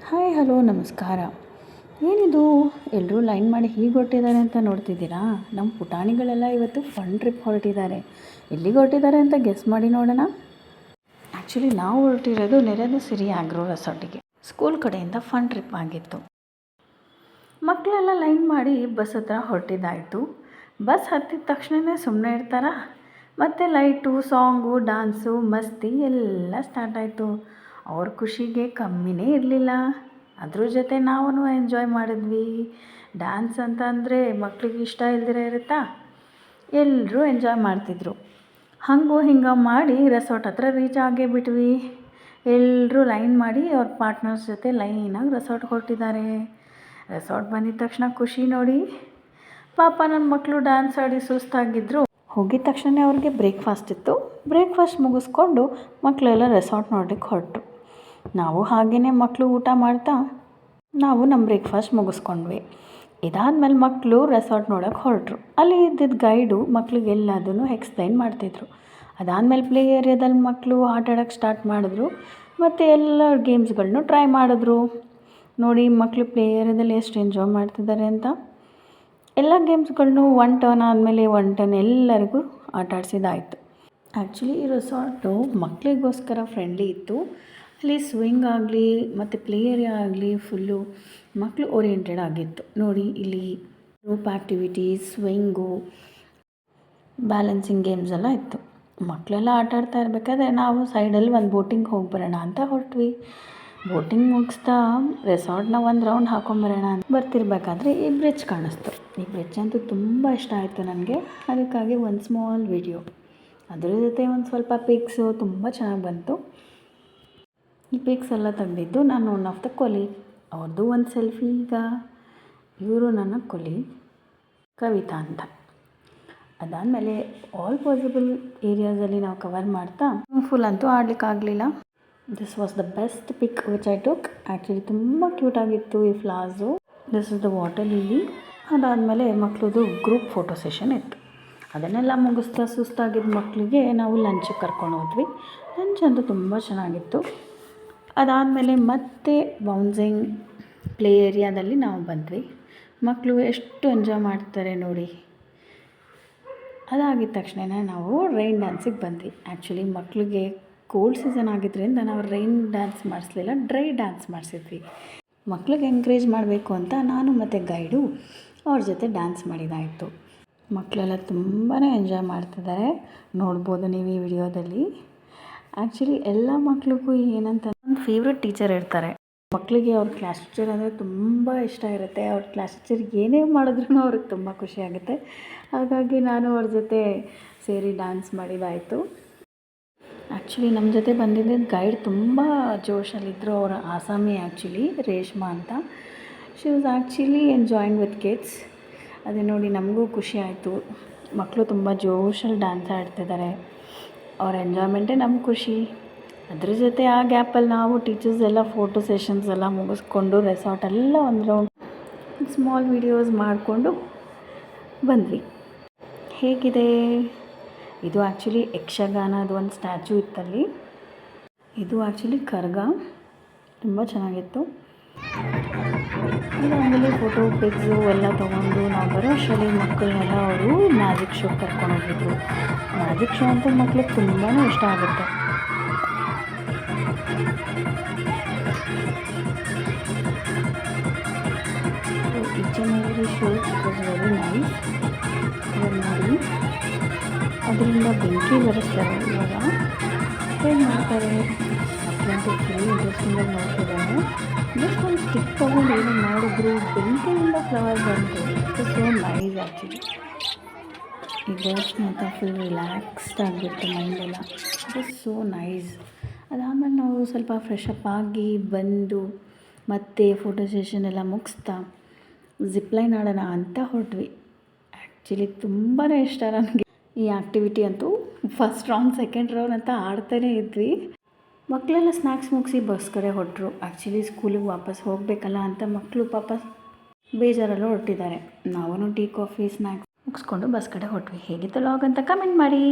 Hi hello ನಮಸ್ಕಾರ. ಏನಿದು ಎಲ್ಲರೂ ಲೈನ್ ಮಾಡಿ ಹೀಗೆ ಹೊರಟಿದ್ದಾರೆ ಅಂತ ನೋಡ್ತಿದ್ದೀರಾ? ನಮ್ಮ ಪುಟಾಣಿಗಳೆಲ್ಲ ಇವತ್ತು ಫನ್ ಟ್ರಿಪ್ ಹೊರಟಿದ್ದಾರೆ. ಎಲ್ಲಿಗೆ ಹೊರಟಿದ್ದಾರೆ ಅಂತ ಗೆಸ್ ಮಾಡಿ ನೋಡೋಣ. ಆ್ಯಕ್ಚುಲಿ ನಾವು ಹೊರಟಿರೋದು ನೆರೆದಸಿರಿ ಆಗ್ರೋ ರೆಸಾರ್ಟಿಗೆ. ಸ್ಕೂಲ್ ಕಡೆಯಿಂದ ಫನ್ ಟ್ರಿಪ್ ಆಗಿತ್ತು. ಮಕ್ಕಳೆಲ್ಲ ಲೈನ್ ಮಾಡಿ ಬಸ್ ಹತ್ರ ಹೊರಟಿದ್ದಾಯಿತು. ಬಸ್ ಹತ್ತಿದ ತಕ್ಷಣವೇ ಸುಮ್ಮನೆ ಇರ್ತಾರಾ? ಮತ್ತು ಲೈಟು, ಸಾಂಗು, ಡ್ಯಾನ್ಸು, ಮಸ್ತಿ ಎಲ್ಲ ಸ್ಟಾರ್ಟ್ ಆಯಿತು. ಅವ್ರ ಖುಷಿಗೆ ಕಮ್ಮಿನೇ ಇರಲಿಲ್ಲ. ಅದ್ರ ಜೊತೆ ನಾವು ಎಂಜಾಯ್ ಮಾಡಿದ್ವಿ. ಡ್ಯಾನ್ಸ್ ಅಂತ ಅಂದರೆ ಮಕ್ಳಿಗೆ ಇಷ್ಟ ಇಲ್ದಿರ ಇರುತ್ತಾ? ಎಲ್ಲರೂ ಎಂಜಾಯ್ ಮಾಡ್ತಿದ್ರು. ಹಂಗೂ ಹಿಂಗೆ ಮಾಡಿ ರೆಸಾರ್ಟ್ ಹತ್ರ ರೀಚ್ ಆಗೇ ಬಿಟ್ವಿ. ಎಲ್ಲರೂ ಲೈನ್ ಮಾಡಿ ಅವ್ರ ಪಾರ್ಟ್ನರ್ಸ್ ಜೊತೆ ಲೈನಾಗಿ ರೆಸಾರ್ಟ್ಗೆ ಹೊರಟಿದ್ದಾರೆ. ರೆಸಾರ್ಟ್ ಬಂದಿದ ತಕ್ಷಣ ಖುಷಿ ನೋಡಿ. ಪಾಪ ನನ್ನ ಮಕ್ಕಳು ಡ್ಯಾನ್ಸ್ ಆಡಿ ಸುಸ್ತಾಗಿದ್ದರು. ಹೋಗಿದ ತಕ್ಷಣ ಅವ್ರಿಗೆ ಬ್ರೇಕ್ಫಾಸ್ಟ್ ಇತ್ತು. ಬ್ರೇಕ್ಫಾಸ್ಟ್ ಮುಗಿಸ್ಕೊಂಡು ಮಕ್ಕಳೆಲ್ಲ ರೆಸಾರ್ಟ್ ನೋಡಲಿಕ್ಕೆ ಹೊರಟರು. ನಾವು ಹಾಗೆಯೇ ಮಕ್ಕಳು ಊಟ ಮಾಡ್ತಾ ನಾವು ನಮ್ಮ ಬ್ರೇಕ್ಫಾಸ್ಟ್ ಮುಗಿಸ್ಕೊಂಡ್ವಿ. ಇದಾದಮೇಲೆ ಮಕ್ಕಳು ರೆಸಾರ್ಟ್ ನೋಡೋಕ್ಕೆ ಹೊರಟರು. ಅಲ್ಲಿ ಇದ್ದಿದ್ದ ಗೈಡು ಮಕ್ಳಿಗೆ ಎಲ್ಲದನ್ನು ಎಕ್ಸ್ಪ್ಲೈನ್ ಮಾಡ್ತಿದ್ರು. ಅದಾದಮೇಲೆ ಪ್ಲೇ ಏರಿಯಾದಲ್ಲಿ ಮಕ್ಕಳು ಆಟ ಆಡೋಕ್ಕೆ ಸ್ಟಾರ್ಟ್ ಮಾಡಿದ್ರು ಮತ್ತು ಎಲ್ಲ ಗೇಮ್ಸ್ಗಳನ್ನೂ ಟ್ರೈ ಮಾಡಿದ್ರು. ನೋಡಿ ಮಕ್ಕಳು ಪ್ಲೇ ಏರಿಯಾದಲ್ಲಿ ಎಷ್ಟು ಎಂಜಾಯ್ ಮಾಡ್ತಿದ್ದಾರೆ ಅಂತ. ಎಲ್ಲ ಗೇಮ್ಸ್ಗಳನ್ನೂ ಒನ್ ಟರ್ನ್ ಆದಮೇಲೆ ಒನ್ ಟರ್ನ್ ಎಲ್ಲರಿಗೂ ಆಟ ಆಡಿಸಿದಾಯಿತು. ಆ್ಯಕ್ಚುಲಿ ಈ ರೆಸಾರ್ಟು ಮಕ್ಕಳಿಗೋಸ್ಕರ ಫ್ರೆಂಡ್ಲಿ ಇತ್ತು. ಅಲ್ಲಿ ಸ್ವಿಂಗ್ ಆಗಲಿ ಮತ್ತು ಪ್ಲೇ ಏರಿಯಾ ಆಗಲಿ ಫುಲ್ಲು ಮಕ್ಕಳು ಓರಿಯೆಂಟೆಡ್ ಆಗಿತ್ತು. ನೋಡಿ ಇಲ್ಲಿ rope activities, swing, balancing games ಎಲ್ಲ ಇತ್ತು. ಮಕ್ಕಳೆಲ್ಲ ಆಟ ಆಡ್ತಾ ಇರಬೇಕಾದ್ರೆ ನಾವು ಸೈಡಲ್ಲಿ ಒಂದು ಬೋಟಿಂಗ್ ಹೋಗಿ ಬರೋಣ ಅಂತ ಹೊರಟ್ವಿ. ಬೋಟಿಂಗ್ ಮುಗಿಸ್ತಾ ರೆಸಾರ್ಟ್ನ ಒಂದು ರೌಂಡ್ ಹಾಕೊಂಬರೋಣ ಅಂತ ಬರ್ತಿರ್ಬೇಕಾದ್ರೆ ಈ ಬ್ರಿಡ್ಜ್ ಕಾಣಿಸ್ತು. ಈ ಬ್ರಿಡ್ಜ್ ಅಂತೂ ತುಂಬ ಇಷ್ಟ ಆಯಿತು ನನಗೆ. ಅದಕ್ಕಾಗಿ ಒಂದು ಸ್ಮಾಲ್ ವಿಡಿಯೋ, ಅದರ ಜೊತೆ ಒಂದು ಸ್ವಲ್ಪ ಪಿಕ್ಸು ತುಂಬ ಚೆನ್ನಾಗಿ ಬಂತು. ಈ ಪಿಕ್ಸ್ ಎಲ್ಲ ತೆಗೆದಿದ್ದು ನಾನು ಒನ್ ಆಫ್ ದ ಕೊಲೀಗ್, ಅವ್ರದ್ದು ಒಂದು ಸೆಲ್ಫಿ. ಈಗ ಇವರು ನನ್ನ ಕೊಲೀಗ್ ಕವಿತಾ ಅಂತ. ಅದಾದಮೇಲೆ ಆಲ್ ಪಾಸಿಬಲ್ ಏರಿಯಾಸಲ್ಲಿ ನಾವು ಕವರ್ ಮಾಡ್ತಾ ಫುಲ್ ಅಂತೂ ಆಡಲಿಕ್ಕಾಗಲಿಲ್ಲ. This was the best pic which I took. Actually ತುಂಬ ಕ್ಯೂಟಾಗಿತ್ತು ಈ flowers. This is the water lily. ಅದಾದಮೇಲೆ ಮಕ್ಕಳದು ಗ್ರೂಪ್ ಫೋಟೋ ಸೆಷನ್ ಇತ್ತು. ಅದನ್ನೆಲ್ಲ ಮುಗಿಸ್ತಾ ಸುಸ್ತಾಗಿದ್ದ ಮಕ್ಕಳಿಗೆ ನಾವು ಲಂಚಿಗೆ ಕರ್ಕೊಂಡು ಹೋದ್ವಿ. ಲಂಚ್ ಅಂತೂ ತುಂಬ ಚೆನ್ನಾಗಿತ್ತು. ಅದಾದಮೇಲೆ ಮತ್ತೆ ಬೌನ್ಸಿಂಗ್ ಪ್ಲೇ ಏರಿಯಾದಲ್ಲಿ ನಾವು ಬಂದ್ವಿ. ಮಕ್ಕಳು ಎಷ್ಟು ಎಂಜಾಯ್ ಮಾಡ್ತಾರೆ ನೋಡಿ. ಅದಾಗಿದ್ದ ತಕ್ಷಣ ನಾವು ರೈನ್ ಡ್ಯಾನ್ಸಿಗೆ ಬಂದ್ವಿ. ಆ್ಯಕ್ಚುಲಿ ಮಕ್ಕಳಿಗೆ ಕೋಲ್ಡ್ ಸೀಸನ್ ಆಗಿದ್ದರಿಂದ ನಾವು ರೈನ್ ಡ್ಯಾನ್ಸ್ ಮಾಡಿಸ್ಲಿಲ್ಲ, ಡ್ರೈ ಡ್ಯಾನ್ಸ್ ಮಾಡಿಸಿದ್ವಿ. ಮಕ್ಳಿಗೆ ಎಂಕರೇಜ್ ಮಾಡಬೇಕು ಅಂತ ನಾನು ಮತ್ತು ಗೈಡು ಅವ್ರ ಜೊತೆ ಡ್ಯಾನ್ಸ್ ಮಾಡಿದಾಯಿತು. ಮಕ್ಕಳೆಲ್ಲ ತುಂಬಾ ಎಂಜಾಯ್ ಮಾಡ್ತಿದ್ದಾರೆ, ನೋಡ್ಬೋದು ನೀವು ಈ ವಿಡಿಯೋದಲ್ಲಿ. ಆ್ಯಕ್ಚುಲಿ ಎಲ್ಲ ಮಕ್ಳಿಗೂ ಏನಂತ ಒಂದು ಫೇವ್ರೆಟ್ ಟೀಚರ್ ಇರ್ತಾರೆ. ಮಕ್ಕಳಿಗೆ ಅವ್ರ ಕ್ಲಾಸ್ ಟೀಚರ್ ಅಂದರೆ ತುಂಬ ಇಷ್ಟ ಇರುತ್ತೆ. ಅವ್ರ ಕ್ಲಾಸ್ ಟೀಚರ್ ಏನೇ ಮಾಡಿದ್ರೂ ಅವ್ರಿಗೆ ತುಂಬ ಖುಷಿಯಾಗುತ್ತೆ. ಹಾಗಾಗಿ ನಾನು ಅವ್ರ ಜೊತೆ ಸೇರಿ ಡ್ಯಾನ್ಸ್ ಮಾಡಿದಾಯಿತು. ಆ್ಯಕ್ಚುಲಿ ನಮ್ಮ ಜೊತೆ ಬಂದಿದ್ದ ಗೈಡ್ ತುಂಬ ಜೋಶಲ್ಲಿದ್ದರು. ಅವರ ಆಸಾಮಿ ಆ್ಯಕ್ಚುಲಿ ರೇಷ್ಮಾ ಅಂತ. She was actually enjoying with kids. ಅದೇ ನೋಡಿ ನಮಗೂ ಖುಷಿ ಆಯಿತು. ಮಕ್ಕಳು ತುಂಬ ಜೋಶಲ್ಲಿ ಡ್ಯಾನ್ಸ್ ಆಡ್ತಿದ್ದಾರೆ. ಅವ್ರ ಎಂಜಾಯ್ಮೆಂಟೇ ನಮ್ಗೆ ಖುಷಿ. ಅದ್ರ ಜೊತೆ ಆ ಗ್ಯಾಪಲ್ಲಿ ನಾವು ಟೀಚರ್ಸ್ ಎಲ್ಲ ಫೋಟೋ ಸೆಷನ್ಸ್ ಎಲ್ಲ ಮುಗಿಸ್ಕೊಂಡು ರೆಸಾರ್ಟೆಲ್ಲ ಒಂದು ರೌಂಡ್ ಸ್ಮಾಲ್ ವಿಡಿಯೋಸ್ ಮಾಡಿಕೊಂಡು ಬಂದ್ವಿ. ಹೇಗಿದೆ ಇದು? ಆ್ಯಕ್ಚುಲಿ ಯಕ್ಷಗಾನದ ಒಂದು ಸ್ಟ್ಯಾಚು ಇತ್ತಲ್ಲಿ. ಇದು ಆ್ಯಕ್ಚುಲಿ ಕರ್ಗ, ತುಂಬ ಚೆನ್ನಾಗಿತ್ತು. ಆಮೇಲೆ ಫೋಟೋ ಪಿಕ್ಸು ಎಲ್ಲ ತೊಗೊಂಡು ನಾವು ಬರೋ ಅಷ್ಟರಲ್ಲಿ ಮಕ್ಕಳನ್ನೆಲ್ಲ ಅವರು ಮ್ಯಾಜಿಕ್ ಶೋ ಕರ್ಕೊಂಡೋಗಿದ್ರು. ಮ್ಯಾಜಿಕ್ ಶೋ ಅಂತೂ ಮಕ್ಳಿಗೆ ತುಂಬಾ ಇಷ್ಟ ಆಗುತ್ತೆ. Each and every show was very nice. ನೋಡಿ ಅದರಿಂದ ಬೆಂಕಿ ಬರೆಸ್ತಾರೆ. ಇವಾಗ ಹೇಗೆ ಮಾಡ್ತಾರೆ ಮಕ್ಕಳಂತೂ ಫುಲ್ ಇಂಟ್ರೆಸ್ಟಿಂಗಾಗಿ ನೋಡ್ತಿದ್ದಾರೆ. ಜಸ್ಟ್ ಒಂದು ಸ್ಟಿಕ್ ತೊಗೊಂಡು ಏನೋ ಮಾಡಿದ್ರು, ಬೆಂಕಿಯಿಂದ ಫ್ಲವರ್ ಬಂತು. It's so nice actually. ಈ ಬರ್ಡ್ಸ್ನ ಅಂತ ಫುಲ್ ರಿಲ್ಯಾಕ್ಸ್ಡ್ ಆಗಿಬಿಟ್ಟು ಮೈಂಡೆಲ್ಲ. It so nice. ಅದಾದಮೇಲೆ ನಾವು ಸ್ವಲ್ಪ ಫ್ರೆಶ್ ಅಪ್ ಆಗಿ ಬಂದು ಮತ್ತೆ ಫೋಟೋ ಸೆಷನ್ ಎಲ್ಲ ಮುಗಿಸ್ತಾ ಜಿಪ್ಲೈನ್ ಆಡೋಣ ಅಂತ ಹೊರಟ್ವಿ. ಆ್ಯಕ್ಚುಲಿ ತುಂಬಾ ಇಷ್ಟ ನನಗೆ ಈ ಆ್ಯಕ್ಟಿವಿಟಿ ಅಂತೂ. ಫಸ್ಟ್ ರೌಂಡ್, ಸೆಕೆಂಡ್ ರೌಂಡ್ ಅಂತ ಆಡ್ತಾನೇ ಇದ್ವಿ. ಮಕ್ಕಳೆಲ್ಲ ಸ್ನ್ಯಾಕ್ಸ್ ಮುಗಿಸಿ ಬಸ್ ಕಡೆ ಹೊರಟರು. ಆ್ಯಕ್ಚುಲಿ ಸ್ಕೂಲಿಗೆ ವಾಪಸ್ ಹೋಗಬೇಕಲ್ಲ ಅಂತ ಮಕ್ಕಳು ಪಾಪ ಬೇಜಾರೆಲ್ಲ ಹೊರಟಿದ್ದಾರೆ. ನಾವು ಟೀ ಕಾಫಿ ಸ್ನ್ಯಾಕ್ಸ್ ಮುಗಿಸ್ಕೊಂಡು ಬಸ್ ಕಡೆ ಹೊರಟ್ವಿ. ಹೇಗಿತ್ತು ಲಾಗ್ ಅಂತ ಕಮೆಂಟ್ ಮಾಡಿ.